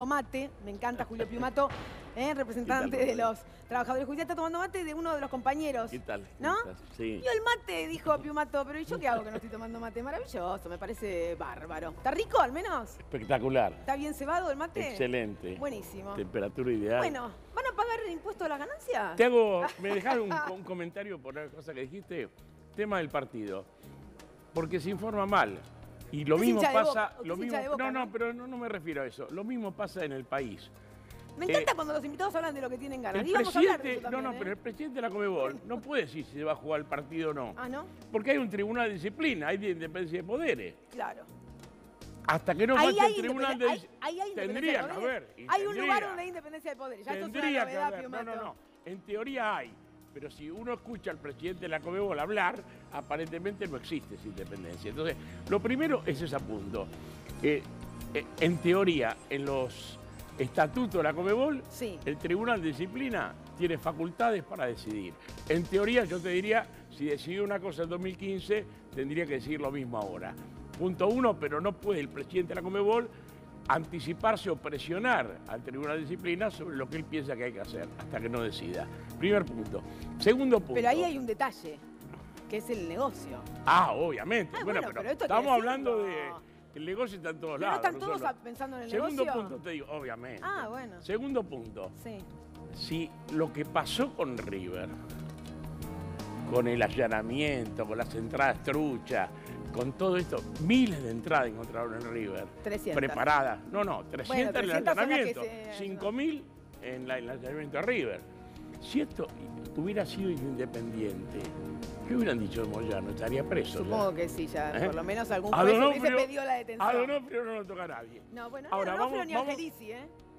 mate. Me encanta Julio Piumato, representante de los trabajadores judiciales. Está tomando mate de uno de los compañeros. ¿Qué tal? ¿No? Sí. Y el mate, dijo Piumato. Pero ¿y yo qué hago que no estoy tomando mate? Maravilloso, me parece bárbaro. ¿Está rico al menos? Espectacular. ¿Está bien cebado el mate? Excelente. Buenísimo. Temperatura ideal. Bueno, ¿van a pagar el impuesto de las ganancias? Me dejaron un comentario por la cosa que dijiste. Tema del partido. Porque se informa mal. Y lo mismo pasa... Pero no me refiero a eso. Lo mismo pasa en el país. Me encanta cuando los invitados hablan de lo que tienen ganas. El presidente, pero el presidente de la Conmebol no puede decir si se va a jugar el partido o no. ¿Ah, no? Porque hay un tribunal de disciplina, hay de independencia de poderes. Claro. Hasta que no falte el tribunal de disciplina. Tendría que haber. Hay un lugar donde hay independencia de poderes. Ya esto es una novedad, Piumato. No. En teoría hay. Pero si uno escucha al presidente de la Conmebol hablar, aparentemente no existe esa independencia. Entonces, lo primero es ese punto. En teoría, en los estatutos de la Conmebol, sí, el Tribunal de Disciplina tiene facultades para decidir. En teoría, yo te diría, si decidió una cosa en 2015, tendría que decidir lo mismo ahora. Punto uno, pero no puede el presidente de la Conmebol anticiparse o presionar al Tribunal de Disciplina sobre lo que él piensa que hay que hacer, hasta que no decida. Primer punto. Segundo punto. Pero ahí hay un detalle, que es el negocio. Ah, obviamente. Bueno, pero estamos hablando de... El negocio está en todos lados. ¿No están todos pensando en el negocio? Segundo punto te digo, obviamente. Ah, bueno. Segundo punto. Sí. Si lo que pasó con River, con el allanamiento, con las entradas truchas, con todo esto, miles de entradas encontraron en River. 300. Preparadas. No, 300 en el allanamiento. 5.000 en el allanamiento de River. Si esto hubiera sido independiente, ¿qué hubieran dicho de Moyano? Estaría preso. Supongo que sí, ya. Por lo menos algún juez hubiese pedido la detención. A Donofrio no lo toca a nadie. No, bueno, ahora, no Donofrio ni a Angelici,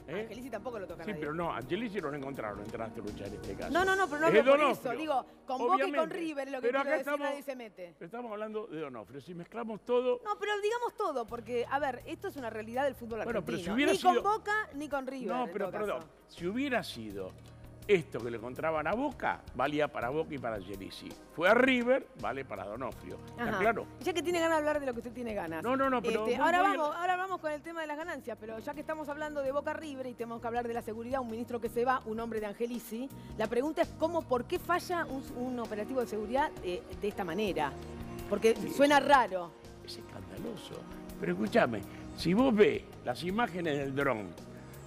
Angelici tampoco lo toca a nadie. Sí, pero no, Angelici no lo encontraron entradas truchas en este caso. No, pero no hablo por eso. Digo, con Boca y con River, lo que quiero decir, nadie se mete. Estamos hablando de Donofrio. Si mezclamos todo... No, pero digamos todo, porque, a ver, esto es una realidad del fútbol argentino. Pero si hubiera ni con Boca ni con River. No, pero perdón. Si hubiera sido esto que le encontraban a Boca, valía para Boca y para Angelici. Fue a River, vale para Donofrio. ¿Está claro? Ya que tiene ganas de hablar de lo que usted tiene ganas. No, pero... Ahora vamos con el tema de las ganancias, pero ya que estamos hablando de Boca River y tenemos que hablar de la seguridad, un ministro que se va, un hombre de Angelici, la pregunta es por qué falla un operativo de seguridad de esta manera. Porque suena raro. Es escandaloso. Pero escúchame, si vos ves las imágenes del dron,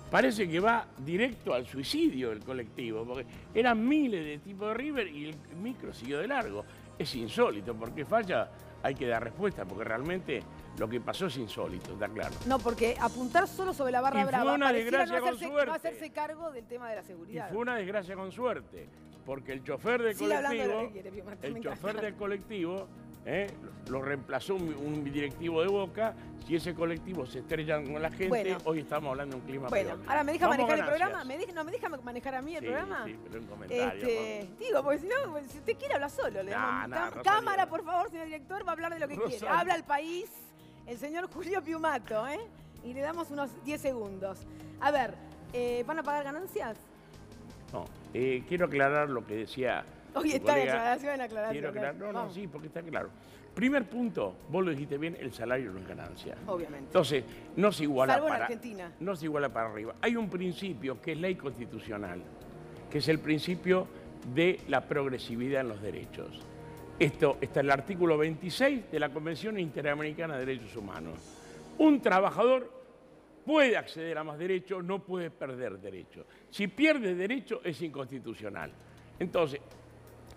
parece que va directo al suicidio el colectivo, porque eran miles de tipos de River y el micro siguió de largo. Es insólito, porque falla, hay que dar respuesta, porque realmente lo que pasó es insólito, está claro. No, porque apuntar solo sobre la barra brava pareciera no hacerse cargo del tema de la seguridad. Y fue una desgracia con suerte, porque el chofer del colectivo, lo reemplazó un directivo de Boca. Si ese colectivo se estrella con la gente, hoy estamos hablando de un clima peor. Ahora me deja manejar el programa. ¿Me deja manejar a mí el programa? Sí, pero un comentario. Digo, porque si no, si usted quiere habla solo. Le damos cámara, por favor, señor director, va a hablar de lo que quiere. Habla al país el señor Julio Piumato, y le damos unos 10 segundos. A ver, ¿van a pagar ganancias? No, quiero aclarar lo que decía... Hoy está en aclaración. Quiero aclarar, sí, porque está claro. Primer punto, vos lo dijiste bien, el salario no es ganancia. Obviamente. Entonces, no se iguala Salvo en Argentina. No se iguala para arriba. Hay un principio que es ley constitucional, que es el principio de la progresividad en los derechos. Esto está en el artículo 26 de la Convención Interamericana de Derechos Humanos. Un trabajador puede acceder a más derechos, no puede perder derechos. Si pierde derechos, es inconstitucional. Entonces,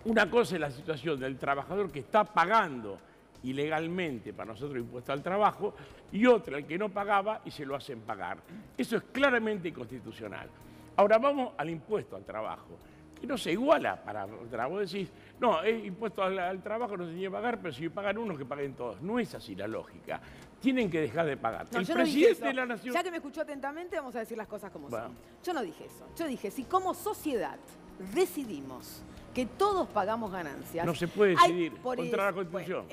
una cosa es la situación del trabajador que está pagando ilegalmente para nosotros impuesto al trabajo y otra, el que no pagaba y se lo hacen pagar. Eso es claramente inconstitucional. Ahora vamos al impuesto al trabajo, que no se iguala para vos decís, no, es impuesto al trabajo, no se tiene que pagar, pero si pagan unos, que paguen todos. No es así la lógica. Tienen que dejar de pagar. No, el presidente de la Nación... Ya que me escuchó atentamente, vamos a decir las cosas como son. Yo no dije eso. Yo dije, si como sociedad decidimos que todos pagamos ganancias... No se puede decidir contra la Constitución.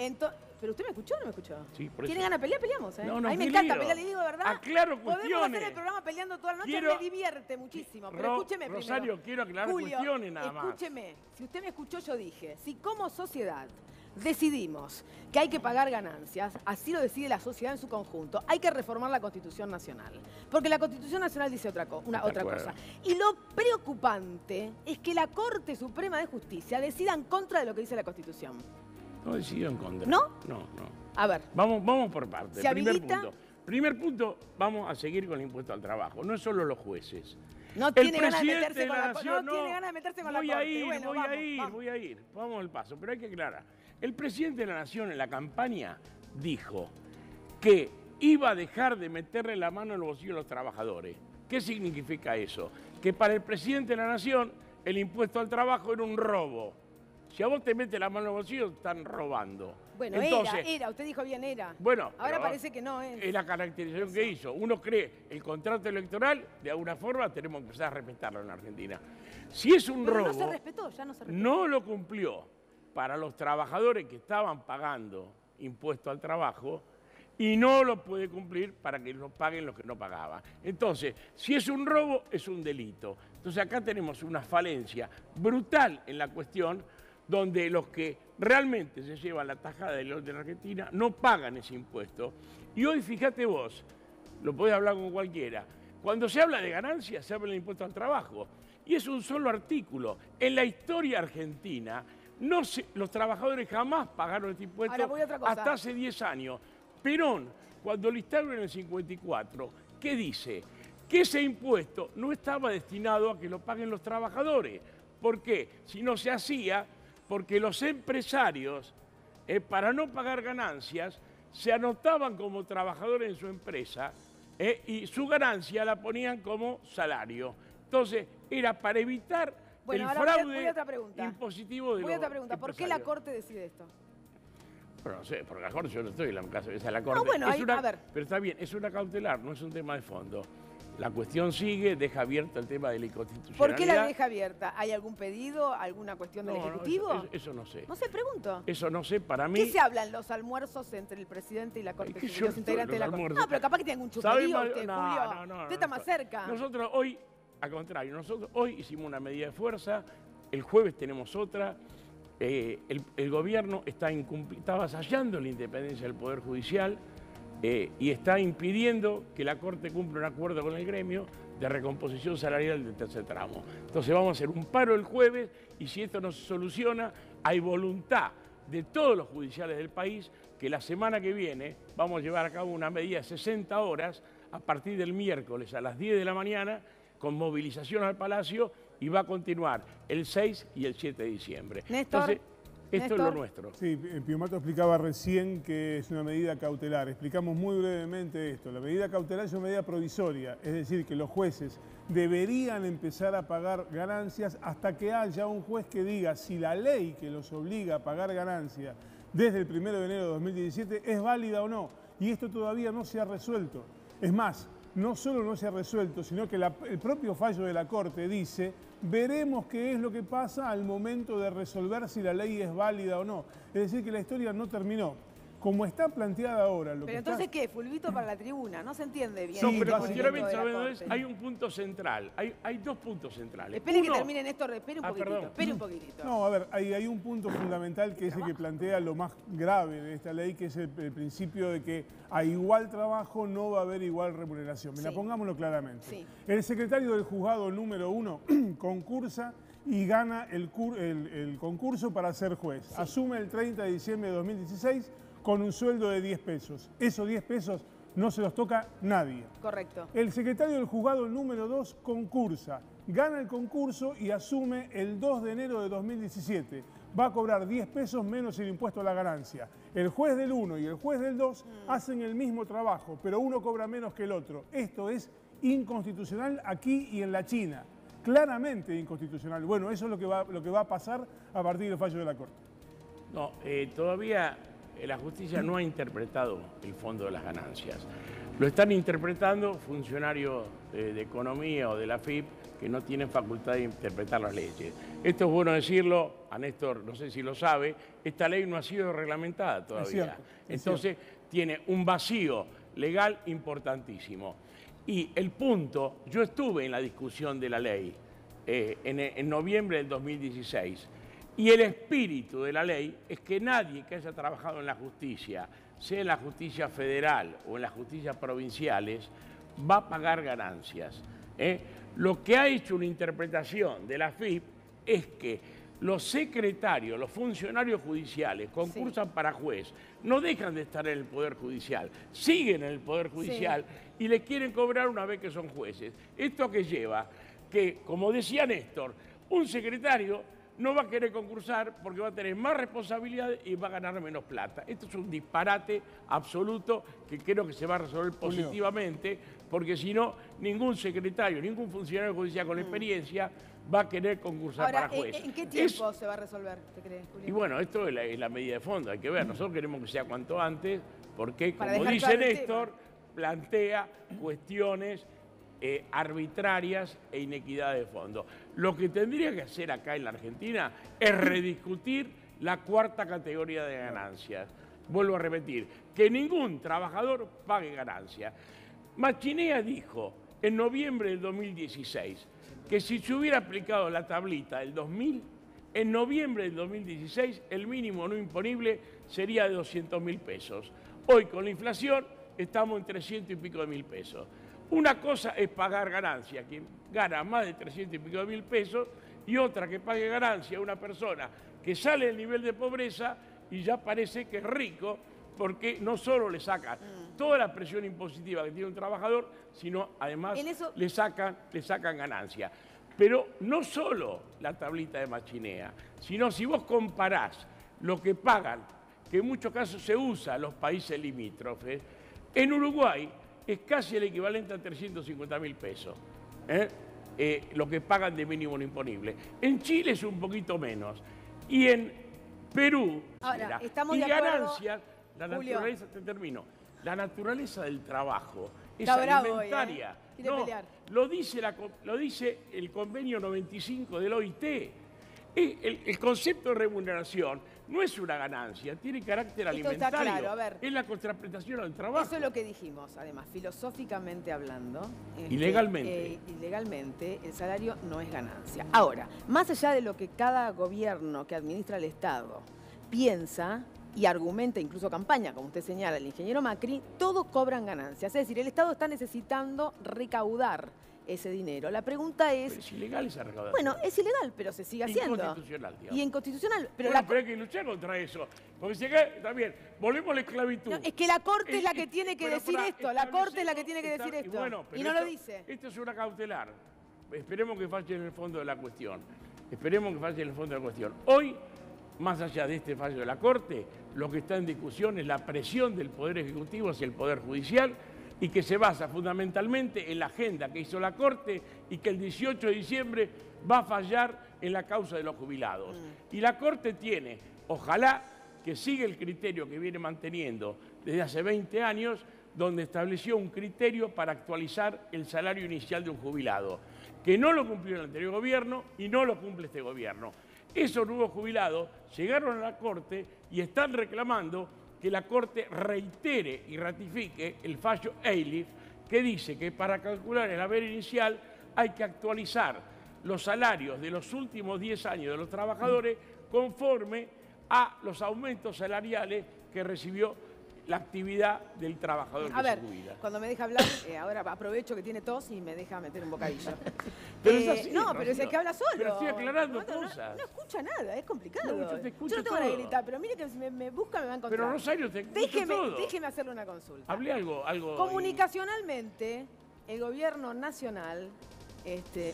¿Pero usted me escuchó o no me escuchó? Sí, por eso. ¿Tiene ganas de pelear? Peleamos, No, a mí me encanta pelear, le digo de verdad. Aclaro cuestiones. Podemos hacer el programa peleando toda la noche, me divierte muchísimo. Pero escúcheme primero. Rosario, quiero aclarar cuestiones nada más. Escúcheme, si usted me escuchó, yo dije, si como sociedad decidimos que hay que pagar ganancias, así lo decide la sociedad en su conjunto, hay que reformar la Constitución Nacional. Porque la Constitución Nacional dice otra cosa. Y lo preocupante es que la Corte Suprema de Justicia decida en contra de lo que dice la Constitución. No decidió en contra. ¿No? No, no. A ver. Vamos por partes. ¿Se habilita? Primer punto, vamos a seguir con el impuesto al trabajo. No es solo los jueces. No tiene ganas de meterse con la Corte. No tiene ganas de meterse con la Corte. Voy a ir. Vamos al paso. Pero hay que aclarar. El presidente de la Nación en la campaña dijo que iba a dejar de meterle la mano en el bolsillo a los trabajadores. ¿Qué significa eso? Que para el presidente de la Nación el impuesto al trabajo era un robo. Si a vos te metes la mano en el bolsillo, están robando. Bueno, entonces, era, usted dijo bien era. Bueno, ahora parece que no es. Es la caracterización que hizo. Uno cree el contrato electoral, de alguna forma tenemos que empezar a respetarlo en Argentina. Si es un robo, no se respetó, ya no se respetó. No lo cumplió para los trabajadores que estaban pagando impuesto al trabajo y no lo puede cumplir para que lo paguen los que no pagaban. Entonces, si es un robo, es un delito. Entonces acá tenemos una falencia brutal en la cuestión, donde los que realmente se llevan la tajada del orden de la Argentina no pagan ese impuesto. Y hoy, fíjate vos, lo podés hablar con cualquiera, cuando se habla de ganancias, se habla del impuesto al trabajo. Y es un solo artículo. En la historia argentina, los trabajadores jamás pagaron este impuesto hasta hace 10 años. Perón, cuando lo instauró en el 54, ¿qué dice? Que ese impuesto no estaba destinado a que lo paguen los trabajadores. ¿Por qué? Si no se hacía, porque los empresarios, para no pagar ganancias, se anotaban como trabajadores en su empresa y su ganancia la ponían como salario. Entonces, era para evitar el fraude impositivo de los empresarios. ¿Por qué la Corte decide esto? Bueno, no sé, porque la Corte, yo no estoy en la casa de la Corte. No, bueno, a ver. Pero está bien, es una cautelar, no es un tema de fondo. La cuestión sigue, deja abierto el tema de la inconstitucionalidad. ¿Por qué la deja abierta? ¿Hay algún pedido, alguna cuestión del Ejecutivo? No, eso no sé. No sé, pregunto. Eso no sé, para mí... ¿Qué se habla en los almuerzos entre el presidente y la Corte? Los integrantes de la Corte. No, pero capaz que tienen un chuperío usted, Julio. Usted está más cerca. Nosotros hoy, al contrario, nosotros hoy hicimos una medida de fuerza, el jueves tenemos otra. El gobierno está avasallando la independencia del Poder Judicial, y está impidiendo que la Corte cumpla un acuerdo con el gremio de recomposición salarial del tercer tramo. Entonces vamos a hacer un paro el jueves y si esto no se soluciona, hay voluntad de todos los judiciales del país que la semana que viene vamos a llevar a cabo una medida de 60 horas a partir del miércoles a las 10 de la mañana con movilización al Palacio y va a continuar el 6 y el 7 de diciembre. Néstor. Esto es lo nuestro. Sí, Piomato explicaba recién que es una medida cautelar. Explicamos muy brevemente esto. La medida cautelar es una medida provisoria, es decir, que los jueces deberían empezar a pagar ganancias hasta que haya un juez que diga si la ley que los obliga a pagar ganancias desde el 1 de enero de 2017 es válida o no. Y esto todavía no se ha resuelto. Es más, no solo no se ha resuelto, sino que el propio fallo de la Corte dice: veremos qué es lo que pasa al momento de resolver si la ley es válida o no. Es decir, que la historia no terminó. Como está planteada ahora... Pero entonces, ¿qué? Fulvito para la tribuna, no se entiende bien. No, pero cuestionamiento, hay un punto central, hay dos puntos centrales. Espere que termine, Néstor, espere un poquitito. No, a ver, hay un punto fundamental que es el que plantea lo más grave de esta ley, que es el principio de que a igual trabajo no va a haber igual remuneración. Mira, pongámoslo claramente. Sí. El secretario del juzgado número 1 concursa y gana el concurso para ser juez. Sí. Asume el 30 de diciembre de 2016 con un sueldo de 10 pesos. Esos 10 pesos no se los toca nadie. Correcto. El secretario del juzgado número 2 concursa, gana el concurso y asume el 2 de enero de 2017. Va a cobrar 10 pesos menos el impuesto a la ganancia. El juez del 1 y el juez del 2 hacen el mismo trabajo, pero uno cobra menos que el otro. Esto es inconstitucional aquí y en la China. Claramente inconstitucional. Bueno, eso es lo que va a pasar a partir del fallo de la Corte. No, todavía la justicia no ha interpretado el fondo de las ganancias. Lo están interpretando funcionarios de economía o de la FIP que no tienen facultad de interpretar las leyes. Esto es bueno decirlo, a Néstor no sé si lo sabe, esta ley no ha sido reglamentada todavía. Entonces tiene un vacío legal importantísimo. Y el punto, yo estuve en la discusión de la ley en noviembre del 2016. Y el espíritu de la ley es que nadie que haya trabajado en la justicia, sea en la justicia federal o en las justicias provinciales, va a pagar ganancias. Lo que ha hecho una interpretación de la AFIP es que los secretarios, los funcionarios judiciales, concursan para juez, no dejan de estar en el Poder Judicial, siguen en el Poder Judicial y le quieren cobrar una vez que son jueces. ¿Esto qué lleva? Que, como decía Néstor, un secretario no va a querer concursar porque va a tener más responsabilidad y va a ganar menos plata. Esto es un disparate absoluto que creo que se va a resolver positivamente, porque si no, ningún secretario, ningún funcionario judicial con experiencia va a querer concursar para juez. ¿En qué tiempo se va a resolver, te crees, Julio? Y bueno, esto es la medida de fondo, hay que ver. Nosotros queremos que sea cuanto antes, porque, Para como dejar dice claro el Néstor, plantea cuestiones arbitrarias e inequidad de fondo. Lo que tendría que hacer acá en la Argentina es rediscutir la cuarta categoría de ganancias. Vuelvo a repetir, que ningún trabajador pague ganancias. Machinea dijo en noviembre del 2016 que si se hubiera aplicado la tablita del 2000, en noviembre del 2016 el mínimo no imponible sería de 200.000 pesos. Hoy con la inflación estamos en 300 y pico de mil pesos. Una cosa es pagar ganancia, quien gana más de 300 y pico de mil pesos, y otra que pague ganancia a una persona que sale del nivel de pobreza y ya parece que es rico, porque no solo le sacan toda la presión impositiva que tiene un trabajador, sino además le sacan ganancia. Pero no solo la tablita de Machinea, sino si vos comparás lo que pagan, que en muchos casos se usa en los países limítrofes, en Uruguay es casi el equivalente a 350.000 pesos, lo que pagan de mínimo no imponible. En Chile es un poquito menos. Y en Perú, ahora, estamos y de acuerdo, ganancias, la Julio. naturaleza, te termino, la naturaleza del trabajo es Está bravo hoy, alimentaria. Quiere pelear. Lo dice el convenio 95 del OIT. El concepto de remuneración no es una ganancia, tiene carácter Esto alimentario. está claro, a ver. Es la contraprestación al trabajo. Eso es lo que dijimos, además, filosóficamente hablando. Y legalmente. Y legalmente, el salario no es ganancia. Ahora, más allá de lo que cada gobierno que administra el Estado piensa y argumenta, incluso campaña, como usted señala, el ingeniero Macri, todos cobran ganancias. Es decir, el Estado está necesitando recaudar ese dinero. La pregunta es... Pero es ilegal esa recaudación. Bueno, es ilegal, pero se sigue haciendo. Inconstitucional, digamos. Y inconstitucional. Pero, Bueno, pero hay que luchar contra eso. Porque si acá, también, volvemos a la esclavitud. no, es que la Corte es la que tiene que Bueno, decir pará, esto. La Corte es la que tiene que decir esto. Bueno, pero y no esto, lo dice. Esto es una cautelar. Esperemos que falle en el fondo de la cuestión. Esperemos que falle en el fondo de la cuestión. Hoy, más allá de este fallo de la Corte, lo que está en discusión es la presión del Poder Ejecutivo hacia el Poder Judicial, y que se basa fundamentalmente en la agenda que hizo la Corte y que el 18 de diciembre va a fallar en la causa de los jubilados. Y la Corte tiene, ojalá, que siga el criterio que viene manteniendo desde hace 20 años, donde estableció un criterio para actualizar el salario inicial de un jubilado, que no lo cumplió el anterior gobierno y no lo cumple este gobierno. Esos nuevos jubilados llegaron a la Corte y están reclamando que la Corte reitere y ratifique el fallo Eilif, que dice que para calcular el haber inicial hay que actualizar los salarios de los últimos 10 años de los trabajadores conforme a los aumentos salariales que recibió la actividad del trabajador que se jubila. Cuando me deja hablar, ahora aprovecho que tiene tos y me deja meter un bocadillo. Pero es así, no, pero es el que habla solo. Pero estoy aclarando cosas. No escucha nada, es complicado. No, yo te escucho no tengo ganas de todo. gritar, pero mire que si me busca me va a encontrar. Pero Rosario, te escucho todo. Déjeme hacerle una consulta. Hablé algo. Comunicacionalmente, el gobierno nacional,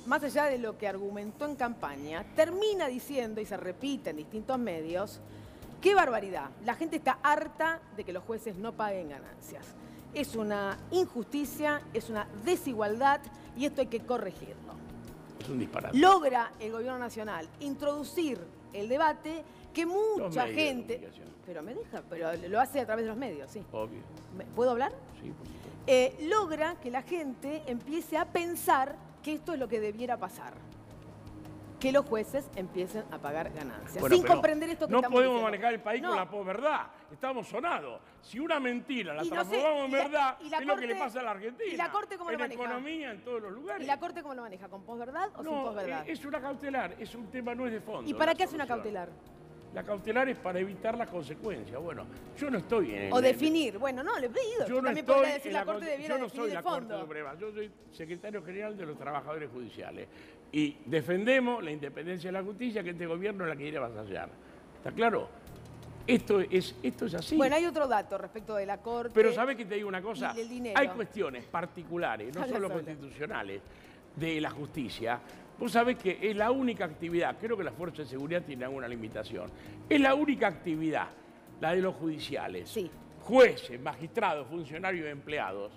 más allá de lo que argumentó en campaña, termina diciendo, y se repite en distintos medios, ¡qué barbaridad! La gente está harta de que los jueces no paguen ganancias. Es una injusticia, es una desigualdad y esto hay que corregirlo. Es un disparate. Logra el gobierno nacional introducir el debate que mucha gente... Pero me deja, pero lo hace a través de los medios, sí. Obvio. ¿Puedo hablar? Sí, por supuesto. Logra que la gente empiece a pensar que esto es lo que debiera pasar. que los jueces empiecen a pagar ganancias. Bueno, sin comprender esto que no estamos podemos diciendo. manejar el país No. con la posverdad. Estamos sonados. Si una mentira la Y no sé, transformamos en verdad, y la es lo que Corte- le pasa a la Argentina. ¿y la Corte cómo lo en maneja? economía, en todos los lugares. ¿Y la Corte cómo lo maneja? ¿Con posverdad o sin No, posverdad? es una cautelar, es un tema, no es de fondo. ¿Y para la qué hace una solución. cautelar? La cautelar es para evitar las consecuencias. Bueno, yo no estoy en el... O definir. Bueno, no, le he pedido. Yo no también estoy podría decir en la Corte debiera yo no definir soy de la Corte fondo. Suprema, yo soy secretario general de los trabajadores judiciales. Y defendemos la independencia de la justicia, que este gobierno la quiere avasallar. ¿Está claro? Esto es así. Bueno, hay otro dato respecto de la Corte. Pero ¿sabes que te digo una cosa? y del dinero. Hay cuestiones particulares, no Habla solo sola. constitucionales, de la justicia. Vos sabés que es la única actividad, creo que las fuerzas de seguridad tienen alguna limitación, es la única actividad, la de los judiciales. Sí. Jueces, magistrados, funcionarios y empleados,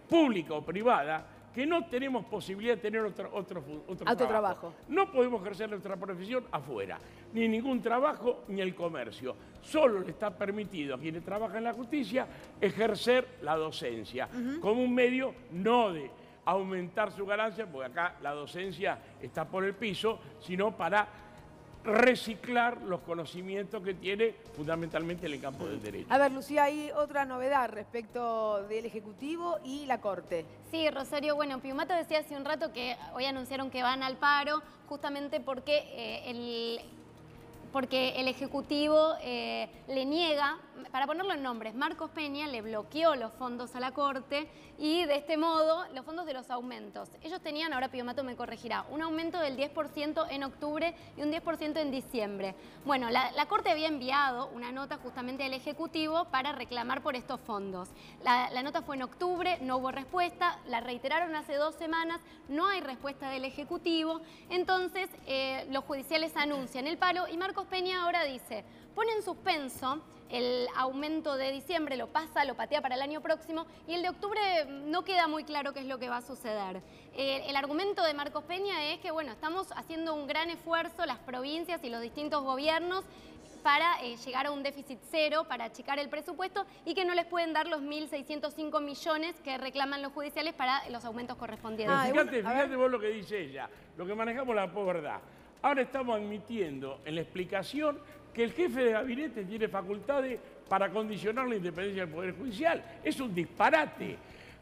pública o privada, que no tenemos posibilidad de tener otro trabajo. No podemos ejercer nuestra profesión afuera, ni ningún trabajo ni el comercio. Solo le está permitido a quienes trabajan en la justicia ejercer la docencia, como un medio no de aumentar su ganancia, porque acá la docencia está por el piso, sino para reciclar los conocimientos que tiene fundamentalmente en el campo del derecho. A ver, Lucía, hay otra novedad respecto del Ejecutivo y la Corte. Sí, Rosario, bueno, Piumato decía hace un rato que hoy anunciaron que van al paro justamente porque el Ejecutivo le niega, para ponerlo en nombres, Marcos Peña le bloqueó los fondos a la Corte y de este modo los fondos de los aumentos. Ellos tenían, ahora Piumato me corregirá, un aumento del 10% en octubre y un 10% en diciembre. Bueno, la Corte había enviado una nota justamente al Ejecutivo para reclamar por estos fondos. La nota fue en octubre, no hubo respuesta, la reiteraron hace 2 semanas, no hay respuesta del Ejecutivo, entonces los judiciales anuncian el paro y Marcos Peña ahora dice, pone en suspenso el aumento de diciembre, lo patea para el año próximo y el de octubre no queda muy claro qué es lo que va a suceder. El argumento de Marcos Peña es que, bueno, estamos haciendo un gran esfuerzo, las provincias y los distintos gobiernos, para llegar a un déficit cero, para achicar el presupuesto y que no les pueden dar los 1.605 millones que reclaman los judiciales para los aumentos correspondientes. Fíjate vos lo que dice ella, lo que manejamos la posverdad. Ahora estamos admitiendo en la explicación que el jefe de gabinete tiene facultades para condicionar la independencia del Poder Judicial. Es un disparate.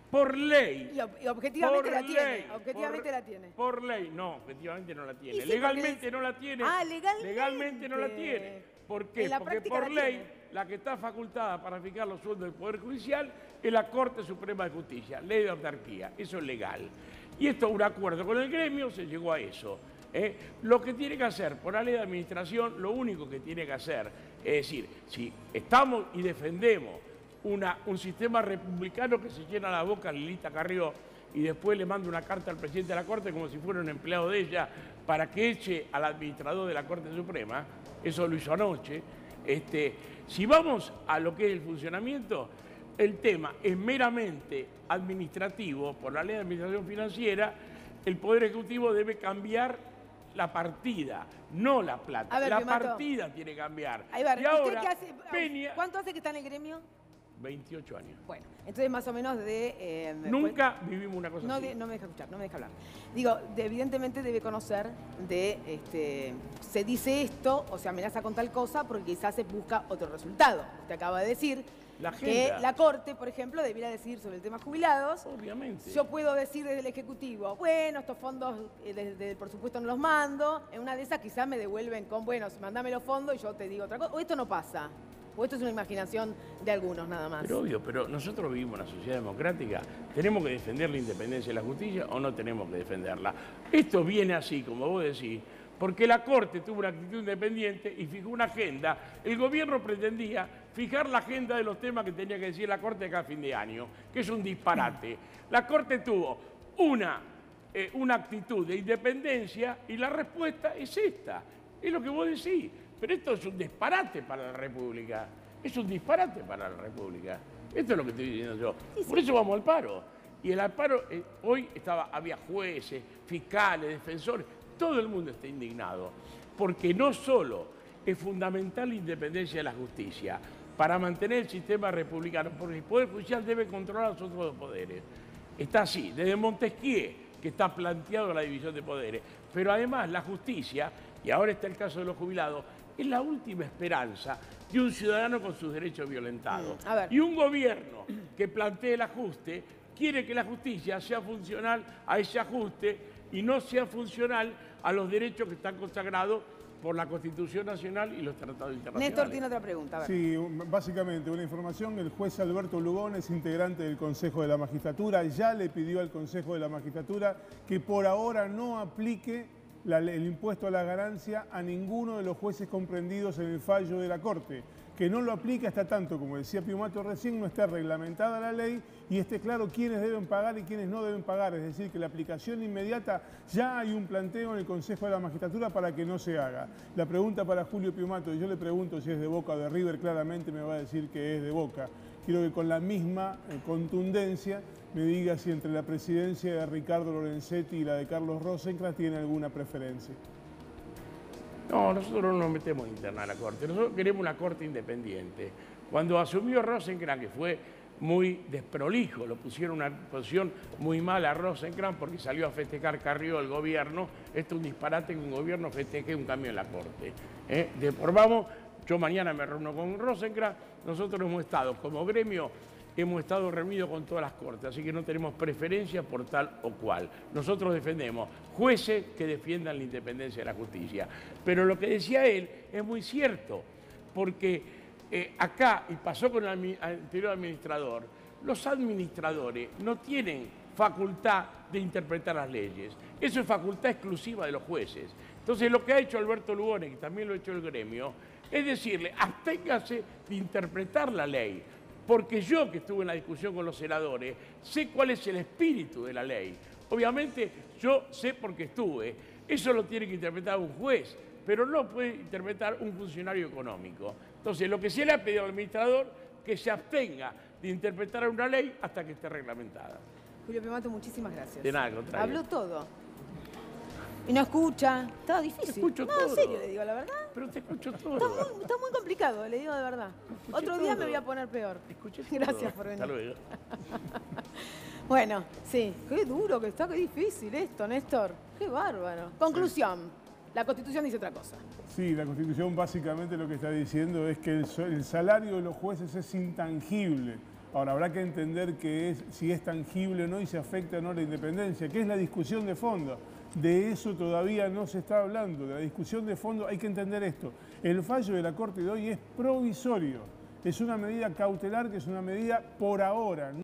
Por ley. Y objetivamente la tiene. Objetivamente la tiene. Por ley. No, objetivamente no la tiene. Sí, legalmente no la tiene. Ah, legalmente. Legalmente no la tiene. ¿Por qué? Porque por ley, la que está facultada para fijar los sueldos del Poder Judicial es la Corte Suprema de Justicia. Ley de autarquía. Eso es legal. Y esto, un acuerdo con el gremio, se llegó a eso. Lo que tiene que hacer por la ley de administración, lo único que tiene que hacer es decir, si estamos y defendemos un sistema republicano que se llena la boca a Lilita Carrió y después le manda una carta al presidente de la Corte como si fuera un empleado de ella para que eche al administrador de la Corte Suprema, eso lo hizo anoche, si vamos a lo que es el funcionamiento, el tema es meramente administrativo, por la ley de administración financiera, el Poder Ejecutivo debe cambiar la partida, no la plata. Ver, la partida tiene que cambiar. Ahí va. Y ahora, ¿Usted qué hace? Peña, ¿Cuánto hace que está en el gremio? 28 años. Bueno, entonces más o menos de... Nunca vivimos una cosa así. No me deja escuchar, no me deja hablar. Digo, evidentemente debe conocer se dice esto o se amenaza con tal cosa porque quizás se busca otro resultado. Usted acaba de decir que la Corte, por ejemplo, debiera decidir sobre el tema jubilados. Obviamente. Yo puedo decir desde el Ejecutivo, bueno, estos fondos por supuesto no los mando. En una de esas quizás me devuelven con, bueno, mandame los fondos y yo te digo otra cosa. O esto no pasa. O esto es una imaginación de algunos nada más. Pero obvio, pero nosotros vivimos en una sociedad democrática. ¿Tenemos que defender la independencia de la justicia o no tenemos que defenderla? Esto viene así, como vos decís, porque la Corte tuvo una actitud independiente y fijó una agenda. El gobierno pretendía fijar la agenda de los temas que tenía que decir la Corte cada fin de año, que es un disparate. La Corte tuvo una actitud de independencia y la respuesta es esta. Es lo que vos decís. Pero esto es un disparate para la República. Es un disparate para la República. Esto es lo que estoy diciendo yo. Por eso vamos al paro. Y el paro, hoy había jueces, fiscales, defensores. Todo el mundo está indignado. Porque no solo es fundamental la independencia de la justicia para mantener el sistema republicano, porque el Poder Judicial debe controlar los otros dos poderes. Está así, desde Montesquieu, que está planteado la división de poderes. Pero además la justicia, y ahora está el caso de los jubilados, es la última esperanza de un ciudadano con sus derechos violentados. Y un gobierno que plantee el ajuste quiere que la justicia sea funcional a ese ajuste y no sea funcional a los derechos que están consagrados por la Constitución Nacional y los tratados internacionales. Néstor tiene otra pregunta. A ver. Sí, básicamente una información. El juez Alberto Lugón es integrante del Consejo de la Magistratura. Ya le pidió al Consejo de la Magistratura que por ahora no aplique el impuesto a la ganancia a ninguno de los jueces comprendidos en el fallo de la Corte. Que no lo aplique hasta tanto, como decía Piumato recién, no esté reglamentada la ley y esté claro quiénes deben pagar y quiénes no deben pagar. Es decir, que la aplicación inmediata, ya hay un planteo en el Consejo de la Magistratura para que no se haga. La pregunta para Julio Piumato, y yo le pregunto si es de Boca o de River, claramente me va a decir que es de Boca. Quiero que con la misma contundencia me diga si entre la presidencia de Ricardo Lorenzetti y la de Carlos Rosenkrantz tiene alguna preferencia. No, nosotros no nos metemos interna a la Corte, nosotros queremos una Corte independiente. Cuando asumió Rosenkrantz, que fue muy desprolijo, lo pusieron en una posición muy mala a Rosenkrantz porque salió a festejar Carrió el gobierno. Esto es un disparate que un gobierno festeje un cambio en la Corte. Deformamos, yo mañana me reúno con Rosenkrantz, nosotros hemos estado como gremio, hemos estado reunidos con todas las cortes, así que no tenemos preferencia por tal o cual. Nosotros defendemos jueces que defiendan la independencia de la justicia. Pero lo que decía él es muy cierto, porque acá, y pasó con el anterior administrador, los administradores no tienen facultad de interpretar las leyes. Eso es facultad exclusiva de los jueces. Entonces, lo que ha hecho Alberto Lugone, que también lo ha hecho el gremio, es decirle, absténgase de interpretar la ley. Porque yo, que estuve en la discusión con los senadores, sé cuál es el espíritu de la ley. Obviamente, yo sé por qué estuve. Eso lo tiene que interpretar un juez, pero no puede interpretar un funcionario económico. Entonces, lo que se le ha pedido al administrador, que se abstenga de interpretar una ley hasta que esté reglamentada. Julio Piumato, muchísimas gracias. De nada, al contrario. Habló todo. Y no escucha. Estaba difícil. Te escucho no, todo. en serio le digo, la verdad. Pero te escucho todo. Está muy complicado, le digo de verdad. Otro día todo. me voy a poner peor. Te escuché todo. Gracias por venir. Hasta luego. Bueno, sí. Qué duro que está, qué difícil esto, Néstor. Qué bárbaro. Conclusión. La Constitución dice otra cosa. Sí, la Constitución básicamente lo que está diciendo es que el salario de los jueces es intangible. Ahora, habrá que entender si es tangible o no y si afecta o no la independencia, que es la discusión de fondo. De eso todavía no se está hablando. De la discusión de fondo hay que entender esto. El fallo de la Corte de hoy es provisorio. Es una medida cautelar que es una medida por ahora.